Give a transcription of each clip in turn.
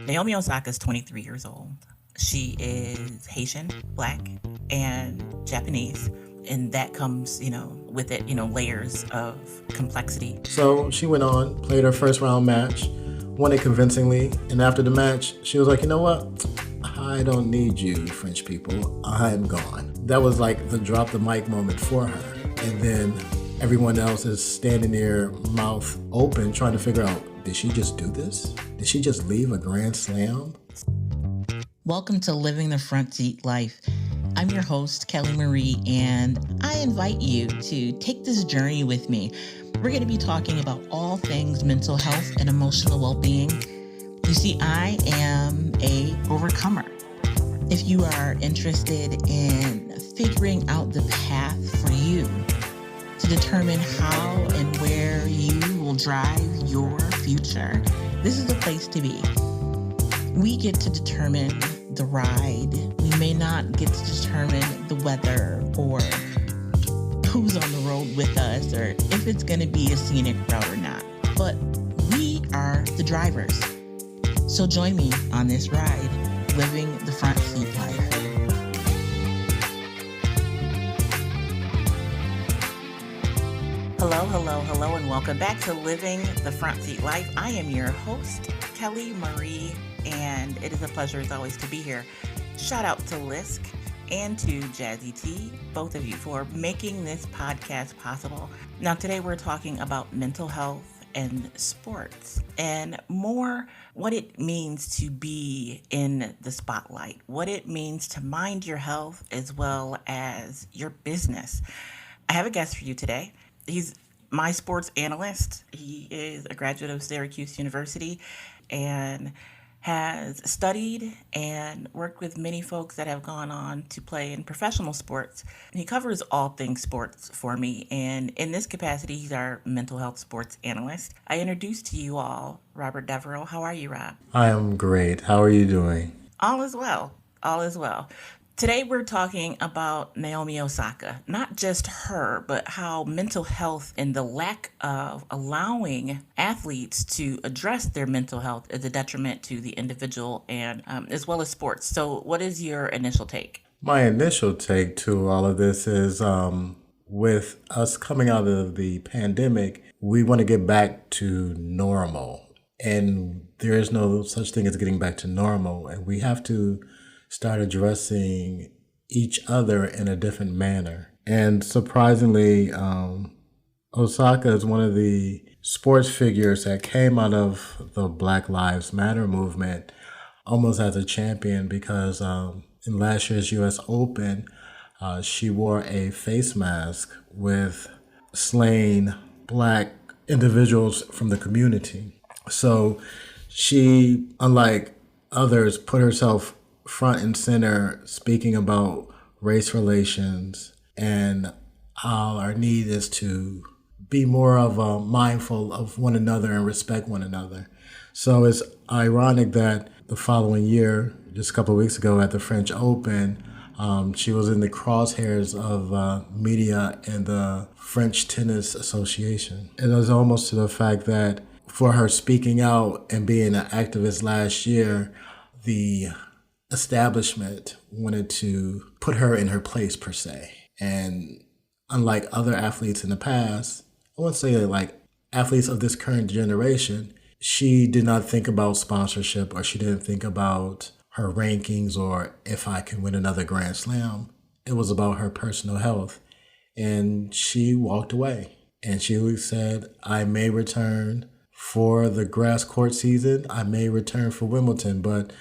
Naomi Osaka is 23 years old. She is Haitian, Black, and Japanese. And that comes, with it, layers of complexity. So she went on, played her first round match, won it convincingly. And after the match, she was like, you know what? I don't need you, French people. I'm gone. That was like the drop the mic moment for her. And then everyone else is standing there, mouth open, trying to figure out, did she just do this? Did she just leave a grand slam? Welcome to Living the Front Seat Life. I'm your host, Kelly Marie, and I invite you to take this journey with me. We're going to be talking about all things mental health and emotional well-being. You see, I am a overcomer. If you are interested in figuring out the path for you to determine how and where you will drive your future, this is the place to be. We get to determine the ride. We may not get to determine the weather or who's on the road with us or if it's going to be a scenic route or not, but we are the drivers. So join me on this ride, living the front seat life. Hello, and welcome back to Living the Front Seat Life. I am your host, Kelly Marie, and it is a pleasure as always to be here. Shout out to Lisk and to Jazzy T, both of you, for making this podcast possible. Now, today we're talking about mental health and sports, and more what it means to be in the spotlight, what it means to mind your health as well as your business. I have a guest for you today. He's my sports analyst. He is a graduate of Syracuse University and has studied and worked with many folks that have gone on to play in professional sports. And he covers all things sports for me. And in this capacity, he's our mental health sports analyst. I introduce to you all Robert DeBereaux. How are you, Rob? I am great. How are you doing? All is well. All is well. Today we're talking about Naomi Osaka, not just her, but how mental health and the lack of allowing athletes to address their mental health is a detriment to the individual and as well as sports. So what is your initial take? My initial take to all of this is with us coming out of the pandemic, we want to get back to normal. And there is no such thing as getting back to normal. And we have to start addressing each other in a different manner. And surprisingly, Osaka is one of the sports figures that came out of the Black Lives Matter movement almost as a champion because in last year's U.S. Open, she wore a face mask with slain Black individuals from the community. So she, unlike others, put herself front and center speaking about race relations and how our need is to be more of a mindful of one another and respect one another. So it's ironic that the following year, just a couple of weeks ago at the French Open, she was in the crosshairs of media and the French Tennis Association. It was almost to the fact that for her speaking out and being an activist last year, the establishment wanted to put her in her place per se. And unlike other athletes in the past, I wouldn't say like athletes of this current generation, she did not think about sponsorship or she didn't think about her rankings or if I can win another Grand Slam. It was about her personal health. And she walked away and she said, I may return for the grass court season. I may return for Wimbledon, but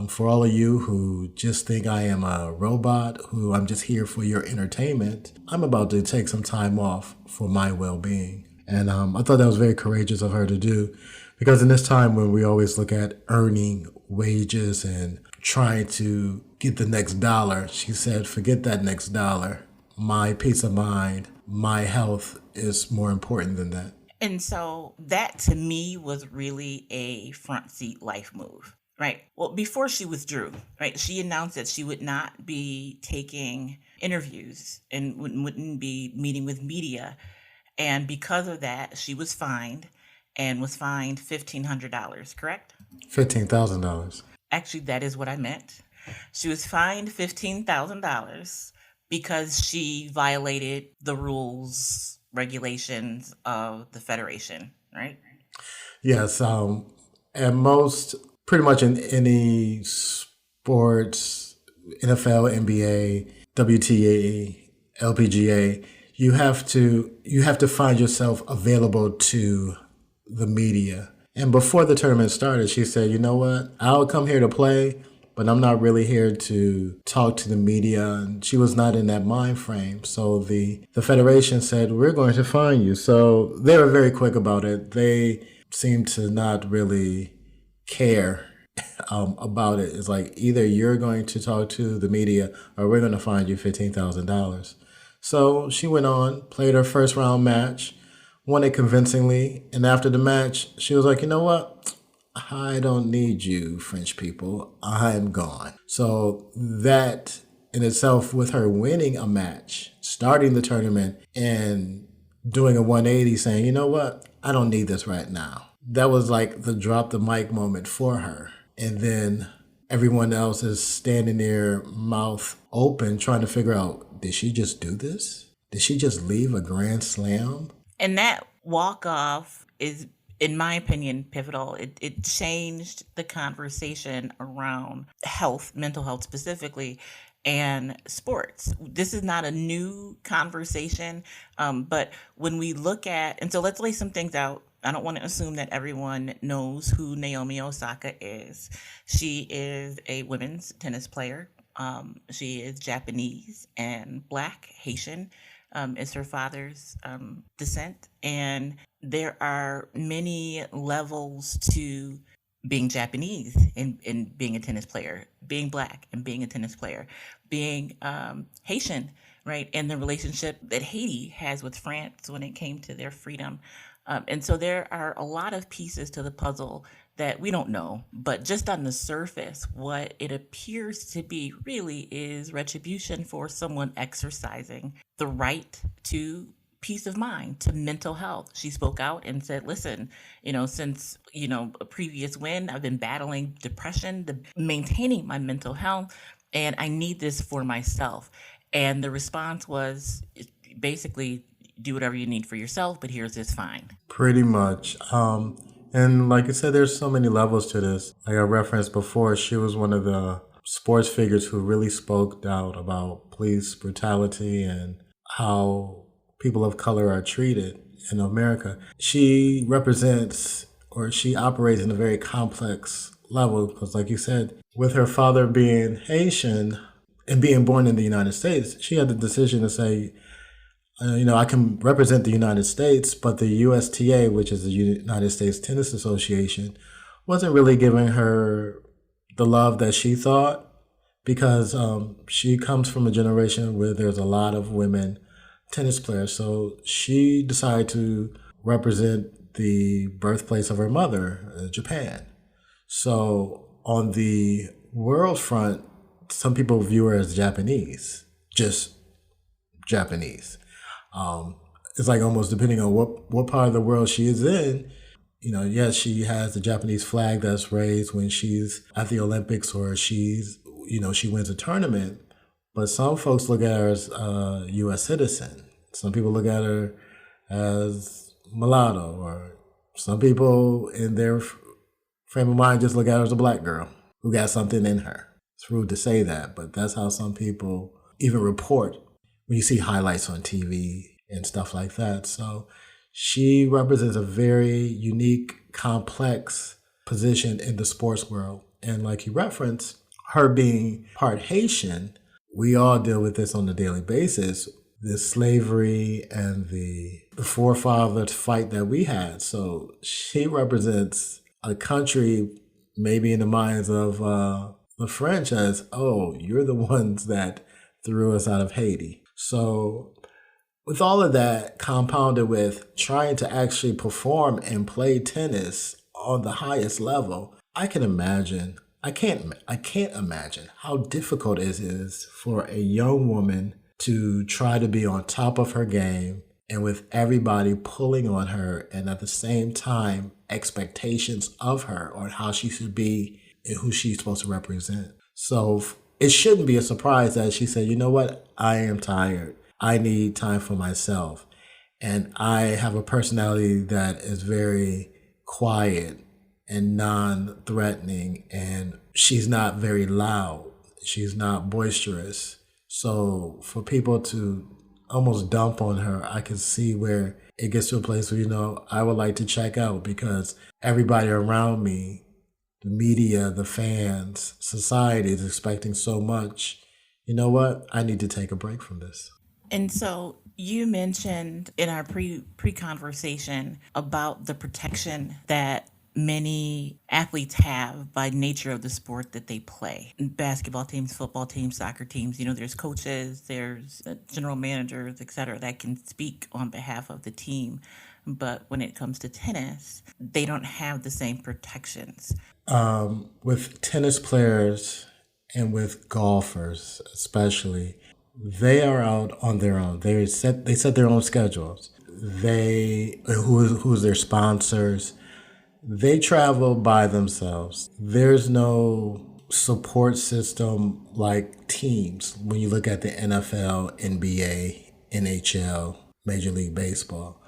for all of you who just think I am a robot, who I'm just here for your entertainment, I'm about to take some time off for my well-being. And I thought that was very courageous of her to do, because in this time when we always look at earning wages and trying to get the next dollar, she said, forget that next dollar. My peace of mind, my health is more important than that. And so that to me was really a front seat life move. Right. Well, before she withdrew, right, she announced that she would not be taking interviews and wouldn't be meeting with media. And because of that, she was fined and was fined $1,500, correct? $15,000. Actually, that is what I meant. She was fined $15,000 because she violated the rules, regulations of the Federation, right? Yes. At most, pretty much in any sports, NFL, NBA, WTA, LPGA, you have to find yourself available to the media. And before the tournament started, she said, "You know what? I'll come here to play, but I'm not really here to talk to the media." And she was not in that mind frame. So the federation said, "We're going to fine you." So they were very quick about it. They seemed to not really care about it. It's like either you're going to talk to the media or we're going to fine you $15,000. So she went on, played her first round match, won it convincingly. And after the match, she was like, "You know what? I don't need you, French people. I'm gone." So that in itself, with her winning a match, starting the tournament, and doing a 180, saying, "You know what? I don't need this right now." That was like the drop the mic moment for her. And then everyone else is standing there, mouth open, trying to figure out, did she just do this? Did she just leave a grand slam? And that walk off is, in my opinion, pivotal. It changed the conversation around health, mental health specifically, and sports. This is not a new conversation, but when we look at, and so let's lay some things out. I don't want to assume that everyone knows who Naomi Osaka is. She is a women's tennis player. She is Japanese and Black, Haitian. Is her father's descent. And there are many levels to being Japanese and being a tennis player, being Black and being a tennis player, being Haitian, right? And the relationship that Haiti has with France when it came to their freedom. And so there are a lot of pieces to the puzzle that we don't know, but just on the surface, what it appears to be really is retribution for someone exercising the right to peace of mind, to mental health. She spoke out and said, "Listen, since, a previous win, I've been battling depression, maintaining my mental health, and I need this for myself." And the response was basically, do whatever you need for yourself, but here's this fine. Pretty much. And like I said, there's so many levels to this. Like I referenced before, she was one of the sports figures who really spoke out about police brutality and how people of color are treated in America. She represents, or she operates in a very complex level because, like you said, with her father being Haitian and being born in the United States, she had the decision to say, I can represent the United States, but the USTA, which is the United States Tennis Association, wasn't really giving her the love that she thought because she comes from a generation where there's a lot of women tennis players. So she decided to represent the birthplace of her mother, Japan. So on the world front, some people view her as Japanese, just Japanese. It's like almost depending on what part of the world she is in, yes, she has the Japanese flag that's raised when she's at the Olympics or she wins a tournament. But some folks look at her as a U.S. citizen. Some people look at her as mulatto, or some people in their frame of mind just look at her as a Black girl who got something in her. It's rude to say that, but that's how some people even report when you see highlights on TV and stuff like that. So she represents a very unique, complex position in the sports world. And like you referenced, her being part Haitian, we all deal with this on a daily basis, the slavery and the forefathers fight that we had. So she represents a country maybe in the minds of the French as, oh, you're the ones that threw us out of Haiti. So with all of that compounded with trying to actually perform and play tennis on the highest level, I can't imagine how difficult it is for a young woman to try to be on top of her game and with everybody pulling on her, and at the same time, expectations of her on how she should be and who she's supposed to represent. So it shouldn't be a surprise that she said, you know what, I am tired. I need time for myself. And I have a personality that is very quiet and non-threatening, and she's not very loud. She's not boisterous. So for people to almost dump on her, I can see where it gets to a place where, I would like to check out because everybody around me, the media, the fans, society is expecting so much. You know what? I need to take a break from this. And so you mentioned in our pre conversation about the protection that many athletes have by nature of the sport that they play. Basketball teams, football teams, soccer teams, there's coaches, there's general managers, et cetera, that can speak on behalf of the team. But when it comes to tennis, they don't have the same protections. With tennis players and with golfers, especially, they are out on their own. They set their own schedules. Who's their sponsors? They travel by themselves. There's no support system like teams when you look at the NFL, NBA, NHL, Major League Baseball.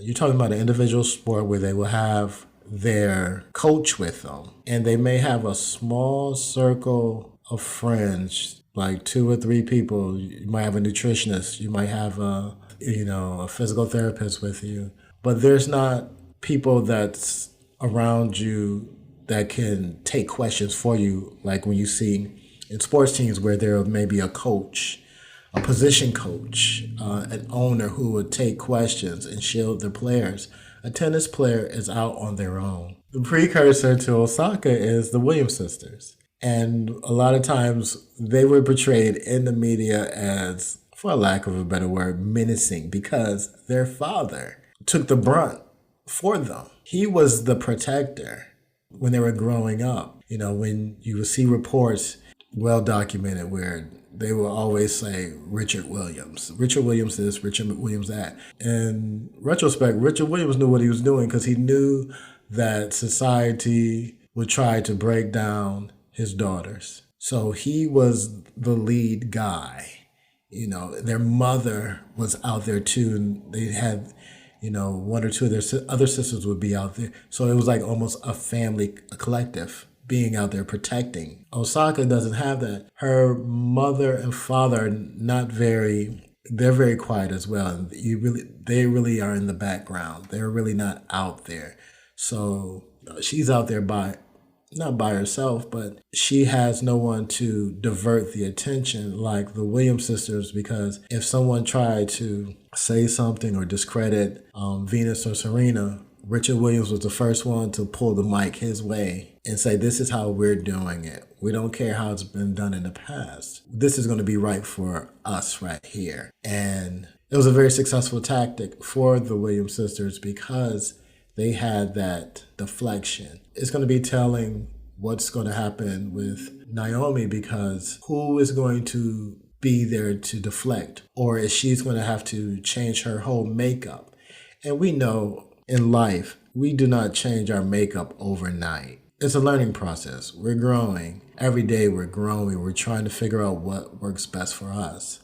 You're talking about an individual sport where they will have their coach with them, and they may have a small circle of friends, like 2 or 3 people. You might have a nutritionist, you might have a physical therapist with you, but there's not people that's around you that can take questions for you, like when you see in sports teams where there may be a coach, a position coach, an owner who would take questions and shield their players. A tennis player is out on their own. The precursor to Osaka is the Williams sisters. And a lot of times they were portrayed in the media as, for lack of a better word, menacing, because their father took the brunt for them. He was the protector when they were growing up. When you would see reports, well documented, where they will always say Richard Williams this, Richard Williams that. In retrospect, Richard Williams knew what he was doing because he knew that society would try to break down his daughters. So he was the lead guy. Their mother was out there too, and they had, 1 or 2 of their other sisters would be out there. So it was like almost a family, a collective being out there protecting. Osaka doesn't have that. Her mother and father are they're very quiet as well. And they really are in the background. They're really not out there. So she's out there not by herself, but she has no one to divert the attention like the Williams sisters, because if someone tried to say something or discredit Venus or Serena, Richard Williams was the first one to pull the mic his way and say, this is how we're doing it. We don't care how it's been done in the past. This is going to be right for us right here. And it was a very successful tactic for the Williams sisters because they had that deflection. It's going to be telling what's going to happen with Naomi, because who is going to be there to deflect? Or is she's going to have to change her whole makeup? And we know in life, we do not change our makeup overnight. It's a learning process. We're growing. Every day we're growing. We're trying to figure out what works best for us.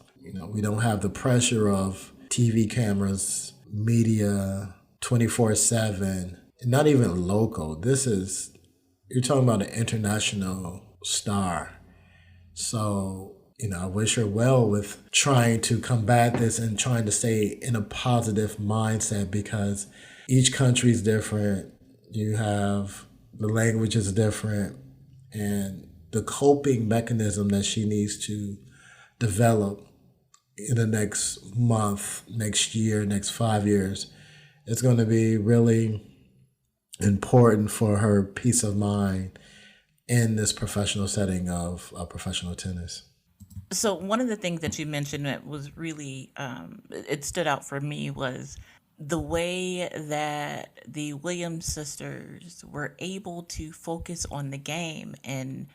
We don't have the pressure of TV cameras, media, 24/7, not even local. You're talking about an international star. So, I wish her well with trying to combat this and trying to stay in a positive mindset, because each country is different. You have the language is different, and the coping mechanism that she needs to develop in the next month, next year, next 5 years, it's going to be really important for her peace of mind in this professional setting of professional tennis. So one of the things that you mentioned that was really, it stood out for me was the way that the Williams sisters were able to focus on the game and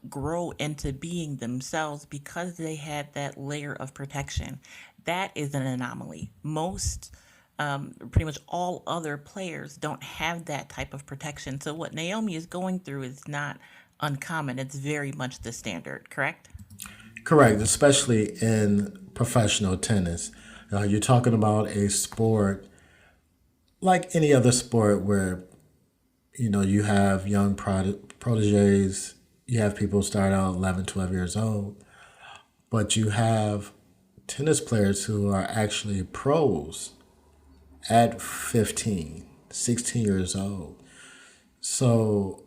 grow into being themselves because they had that layer of protection. That is an anomaly. Most, pretty much all other players don't have that type of protection. So what Naomi is going through is not uncommon. It's very much the standard, correct? Correct, especially in professional tennis. You're talking about a sport like any other sport where you have young proteges, you have people start out 11, 12 years old, but you have tennis players who are actually pros at 15, 16 years old. So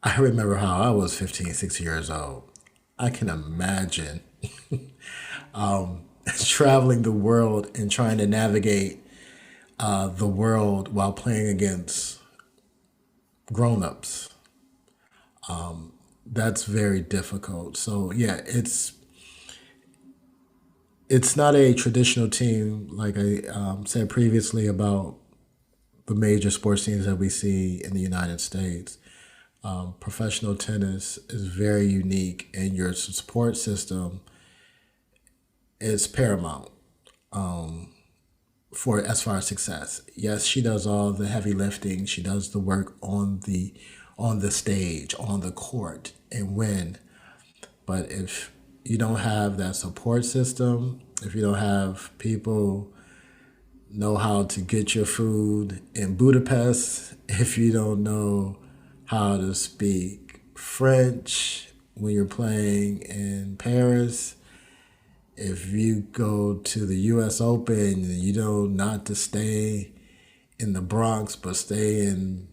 I remember how I was 15, 16 years old. I can imagine traveling the world and trying to navigate the world while playing against grown-ups. That's very difficult. So yeah, it's not a traditional team like I said previously about the major sports teams that we see in the United States. Professional tennis is very unique, and your support system is paramount for as far as success. Yes, she does all the heavy lifting. She does the work on the stage, on the court, and win. But if you don't have that support system, if you don't have people know how to get your food in Budapest, if you don't know how to speak French when you're playing in Paris, if you go to the US Open, you know not to stay in the Bronx, but stay in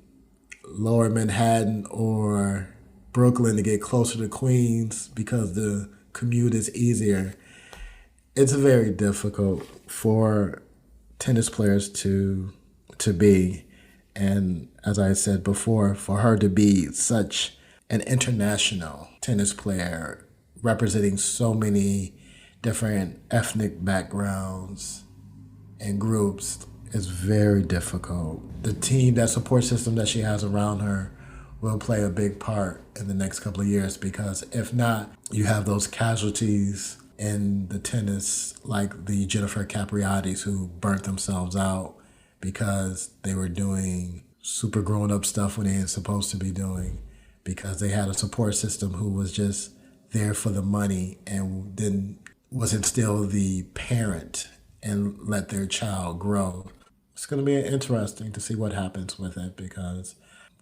lower Manhattan or Brooklyn to get closer to Queens because the commute is easier. It's very difficult for tennis players to be, and as I said before, for her to be such an international tennis player representing so many different ethnic backgrounds and groups is very difficult. The team, that support system that she has around her will play a big part in the next couple of years, because if not, you have those casualties in the tennis like the Jennifer Capriatis who burnt themselves out because they were doing super grown up stuff when they ain't supposed to be doing, because they had a support system who was just there for the money and then wasn't still the parent and let their child grow. It's going to be interesting to see what happens with it, because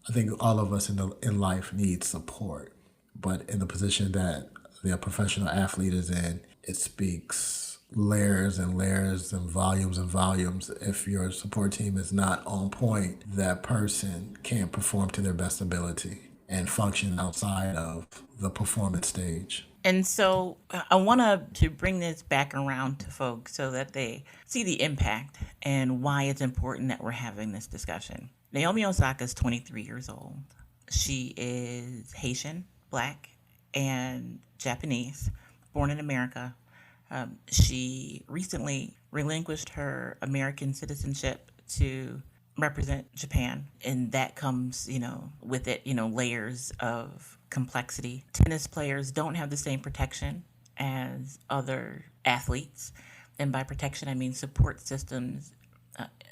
I think all of us in life need support. But in the position that the professional athlete is in, it speaks layers and layers and volumes. If your support team is not on point, that person can't perform to their best ability and function outside of the performance stage. And so I want to bring this back around to folks so that they see the impact and why it's important that we're having this discussion. Naomi Osaka is 23 years old. She is Haitian, Black, and Japanese, born in America. She recently relinquished her American citizenship to represent Japan, and that comes, with it, layers of complexity. Tennis players don't have the same protection as other athletes, and by protection I mean support systems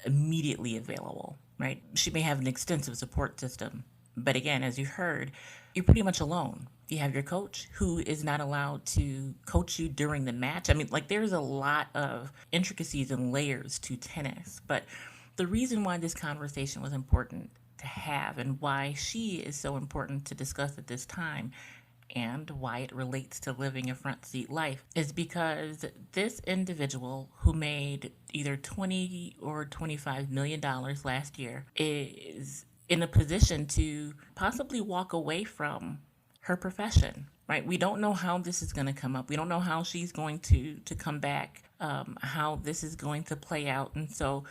immediately available, right? She may have an extensive support system, but again, as you heard, you're pretty much alone. You have your coach who is not allowed to coach you during the match. I mean, like, there's a lot of intricacies and layers to tennis, but the reason why this conversation was important to have and why she is so important to discuss at this time and why it relates to living a front seat life is because this individual who made either 20 or $25 million last year is in a position to possibly walk away from her profession, right? We don't know how this is going to come up. We don't know how she's going to come back, how this is going to play out. And so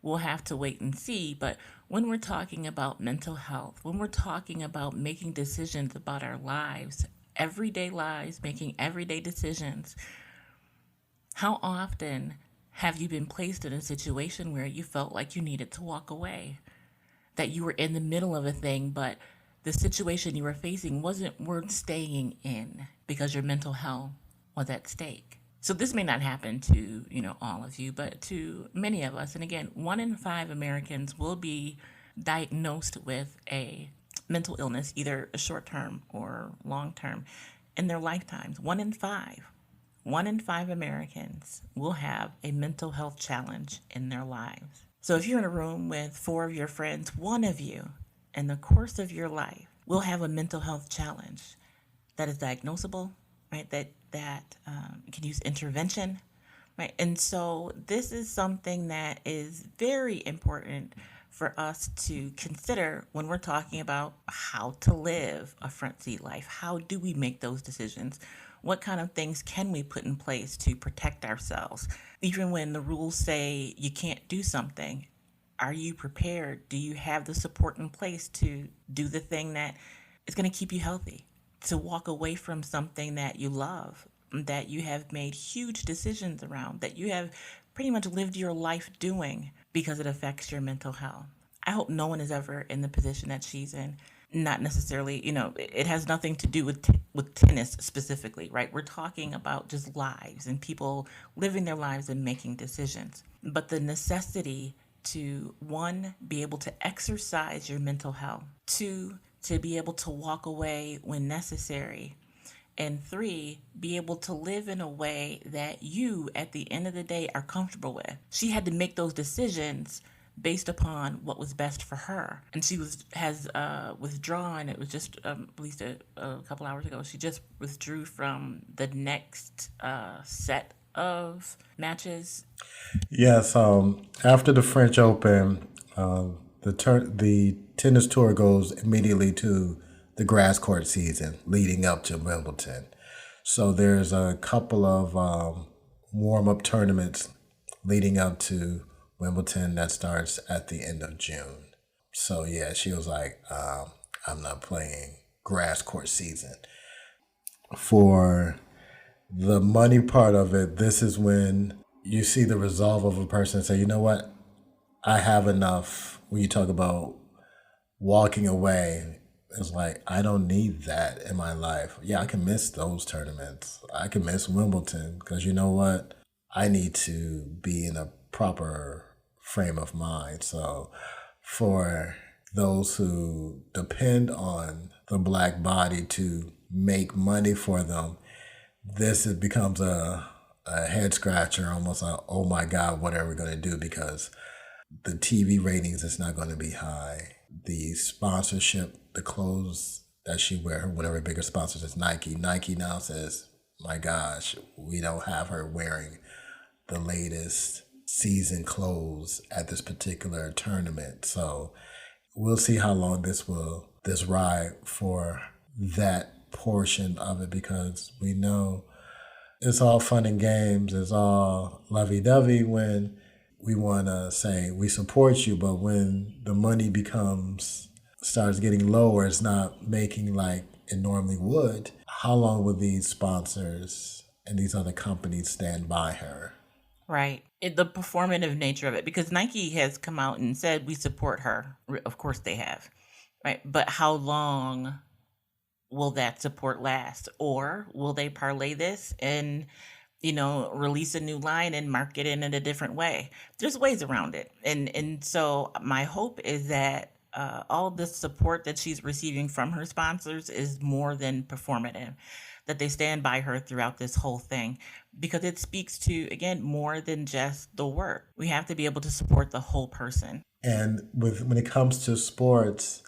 we'll have to wait and see. But when we're talking about mental health, when we're talking about making decisions about our lives, everyday lives, making everyday decisions, how often have you been placed in a situation where you felt like you needed to walk away? That you were in the middle of a thing, but the situation you were facing wasn't worth staying in because your mental health was at stake. So this may not happen to, all of you, but to many of us. And again, 1 in 5 Americans will be diagnosed with a mental illness, either a short term or long term, in their lifetimes. 1 in 5. 1 in 5 Americans will have a mental health challenge in their lives. So if you're in a room with 4 of your friends, one of you in the course of your life will have a mental health challenge that is diagnosable, right? That can use intervention, right? And so this is something that is very important for us to consider when we're talking about how to live a front seat life. How do we make those decisions? What kind of things can we put in place to protect ourselves? Even when the rules say you can't do something, are you prepared? Do you have the support in place to do the thing that is going to keep you healthy? To walk away from something that you love, that you have made huge decisions around, that you have pretty much lived your life doing because it affects your mental health. I hope no one is ever in the position that she's in. Not necessarily, it has nothing to do with tennis specifically, right? We're talking about just lives and people living their lives and making decisions. But the necessity to, one, be able to exercise your mental health, two, to be able to walk away when necessary, and three, be able to live in a way that you, at the end of the day, are comfortable with. She had to make those decisions based upon what was best for her, and she has withdrawn. It was just released a couple hours ago. She just withdrew from the next set of matches. Yes, after the French Open, the tennis tour goes immediately to the grass court season leading up to Wimbledon. So there's a couple of warm-up tournaments leading up to Wimbledon that starts at the end of June. So yeah, she was like, I'm not playing grass court season. For the money part of it, this is when you see the resolve of a person and say, you know what, I have enough. When you talk about walking away, it's like, I don't need that in my life. Yeah, I can miss those tournaments. I can miss Wimbledon because you know what? I need to be in a proper frame of mind. So for those who depend on the Black body to make money for them, it becomes a head scratcher, almost like, oh my God, what are we going to do? Because the TV ratings is not going to be high. The sponsorship, the clothes that she wears, one of her bigger sponsors is Nike. Nike now says, my gosh, we don't have her wearing the latest season clothes at this particular tournament. So we'll see how long this ride for that portion of it, because we know it's all fun and games. It's all lovey-dovey when we want to say we support you, but when the money starts getting lower, it's not making like it normally would. How long will these sponsors and these other companies stand by her? Right. The performative nature of it, because Nike has come out and said we support her. Of course they have, right? But how long will that support last? Or will they parlay this and release a new line and market it in a different way? There's ways around it. And so my hope is that all the support that she's receiving from her sponsors is more than performative, that they stand by her throughout this whole thing, because it speaks to, again, more than just the work. We have to be able to support the whole person. And when it comes to sports,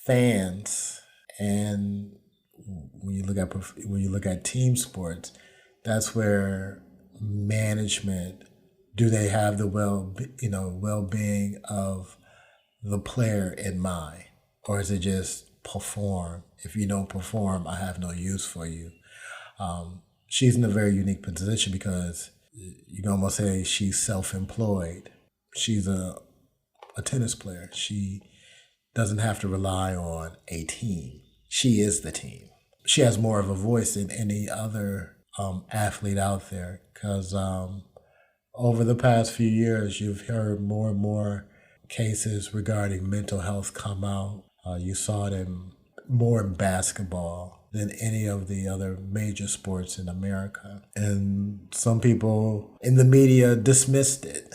fans, and when you look at team sports, that's where management, do they have the well-being of the player in mind, or is it just perform? If you don't perform, I have no use for you. She's in a very unique position because you can almost say she's self-employed. She's a tennis player. She doesn't have to rely on a team. She is the team. She has more of a voice than any other athlete out there, because over the past few years, you've heard more and more cases regarding mental health come out. You saw it in more in basketball than any of the other major sports in America. And some people in the media dismissed it,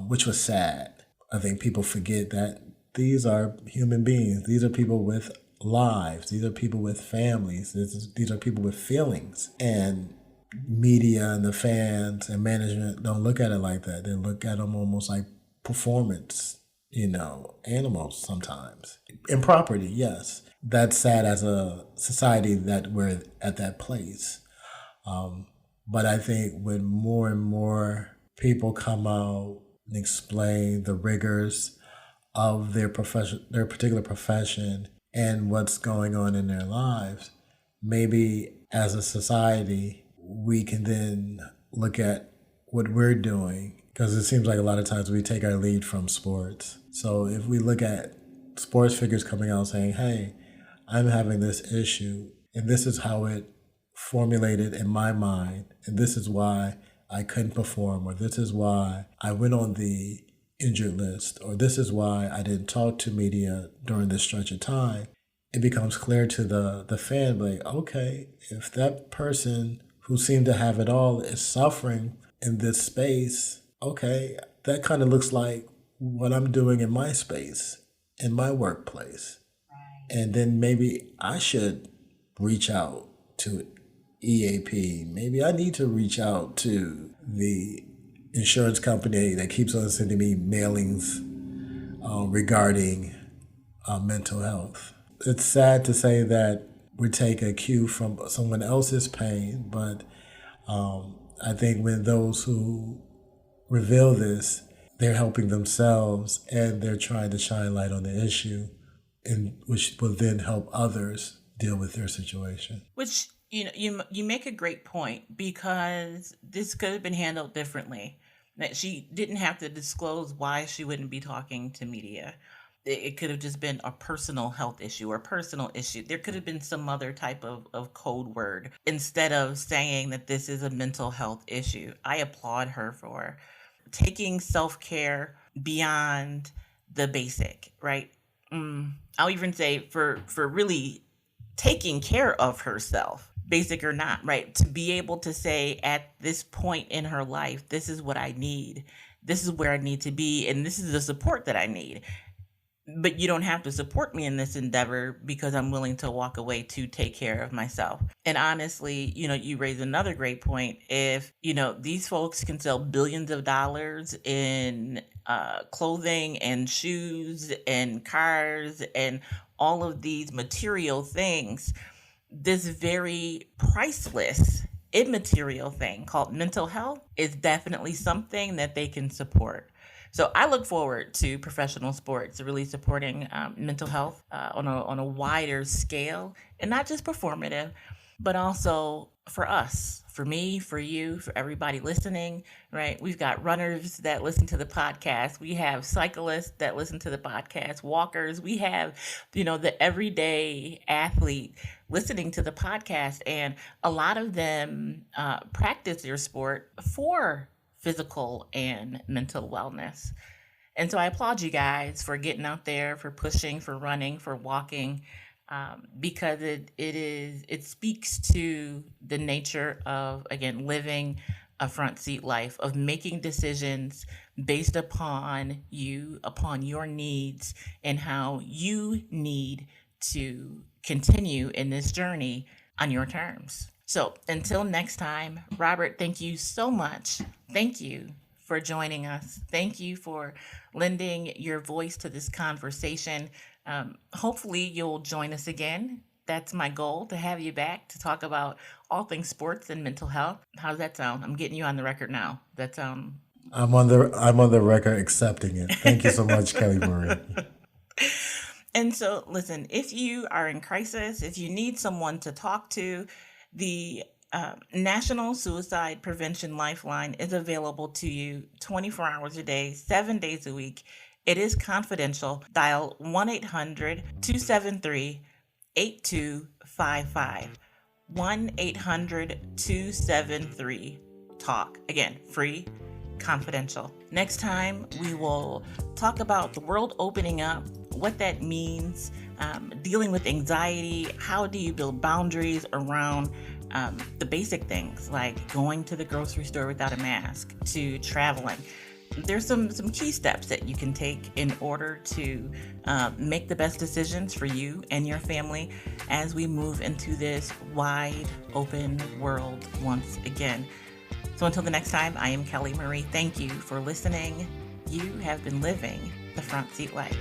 which was sad. I think people forget that these are human beings. These are people with lives. These are people with families. These are people with feelings. And media and the fans and management don't look at it like that. They look at them almost like performance, animals sometimes. And property, yes. That's sad as a society that we're at that place. But I think when more and more people come out and explain the rigors of their profession, their particular profession, and what's going on in their lives, maybe as a society, we can then look at what we're doing, because it seems like a lot of times we take our lead from sports. So if we look at sports figures coming out saying, hey, I'm having this issue, and this is how it formulated in my mind, and this is why I couldn't perform, or this is why I went on the injured list, or this is why I didn't talk to media during this stretch of time, it becomes clear to the fan, like, okay, if that person who seemed to have it all is suffering in this space, okay, that kind of looks like what I'm doing in my space, in my workplace. And then maybe I should reach out to EAP. Maybe I need to reach out to the insurance company that keeps on sending me mailings regarding mental health. It's sad to say that we take a cue from someone else's pain, but I think when those who reveal this, they're helping themselves and they're trying to shine light on the issue, and which will then help others deal with their situation. Which, you make a great point, because this could have been handled differently. That she didn't have to disclose why she wouldn't be talking to media. It could have just been a personal health issue or personal issue. There could have been some other type of code word instead of saying that this is a mental health issue. I applaud her for taking self-care beyond the basic, right? I'll even say for really taking care of herself, basic or not, right? To be able to say at this point in her life, this is what I need. This is where I need to be. And this is the support that I need. But you don't have to support me in this endeavor because I'm willing to walk away to take care of myself. And honestly, you raise another great point. If, these folks can sell billions of dollars in clothing and shoes and cars and all of these material things, this very priceless immaterial thing called mental health is definitely something that they can support. So I look forward to professional sports really supporting mental health on a wider scale, and not just performative, but also for us, for me, for you, for everybody listening, right? We've got runners that listen to the podcast. We have cyclists that listen to the podcast, walkers. We have, the everyday athlete listening to the podcast, and a lot of them practice their sport for physical and mental wellness. And so I applaud you guys for getting out there, for pushing, for running, for walking, because it speaks to the nature of, again, living a front seat life, of making decisions based upon you, upon your needs, and how you need to continue in this journey on your terms. So until next time, Robert, thank you so much. Thank you for joining us. Thank you for lending your voice to this conversation. Hopefully you'll join us again. That's my goal, to have you back to talk about all things sports and mental health. How does that sound? I'm getting you on the record now. That sound? I'm on the record accepting it. Thank you so much, Kelly Marie. And so, listen, if you are in crisis, if you need someone to talk to, the National Suicide Prevention Lifeline is available to you 24 hours a day, 7 days a week. It is confidential. Dial 1-800-273-8255. 1-800-273-TALK. Again, free, confidential. Next time, we will talk about the world opening up, what that means, dealing with anxiety. How do you build boundaries around the basic things like going to the grocery store without a mask, to traveling? There's some key steps that you can take in order to make the best decisions for you and your family as we move into this wide open world once again. So until the next time, I am Kelly Marie. Thank you for listening. You have been living the front seat life.